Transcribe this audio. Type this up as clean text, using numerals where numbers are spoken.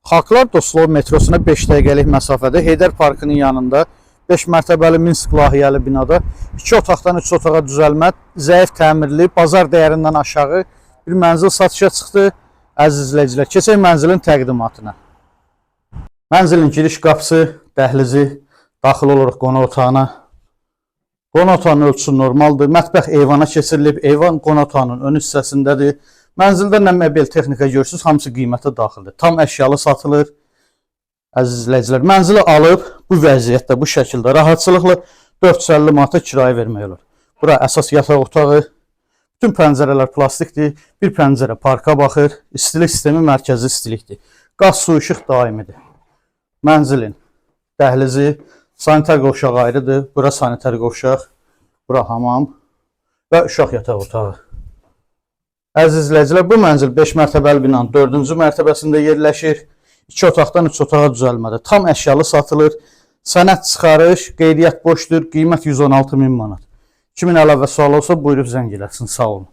Xalqlar Dostluğu metrosuna 5 dəqiqəlik məsafədə Heydər Parkının yanında 5 mərtəbəli Minsk layihəli binada 2 otaqdan 3 otağa düzəlmə, zəif təmirli, bazar dəyərindən aşağı bir mənzil satışa çıxdı. Əziz izləyicilər, keçək mənzilin təqdimatına. Mənzilin giriş qapısı, dəhlizi, daxil oluruq qonaq otağına. Qonaq otağının ölçüsü normaldır. Mətbəx eyvana keçirilib, eyvan qonaq otağının ön hissəsindədir. Mənzildə nə mebel texnika görürsünüz, hamısı qiymətə daxildir. Tam əşyalı satılır. Əziz izləyicilər, mənzili alıb bu vəziyyətdə, bu şəkildə rahatçılıqla 450 manata kirayə vermək olur. Bura əsas yataq otağı, bütün pəncərələr plastikdir, bir pəncərə parka baxır, istilik sistemi mərkəzi istilikdir. Qaz, su, işıq daimidir. Mənzilin dəhlizi, sanitar qovşaq ayrıdır, bura sanitar qovşaq, bura hamam və uşaq yataq otağı. Əziz izləyicilər, bu mənzil 5 mərtəbəli binanın 4-cü mərtəbəsində yerləşir. 2 otaqdan 3 otağa düzəlmədir. Tam əşyalı satılır. Sənəd çıxarış, qeydiyyat boşdur. Qiymət 116.000 manat. Kimin əlavə sualı olsa buyurub zəng eləsin. Sağ olun.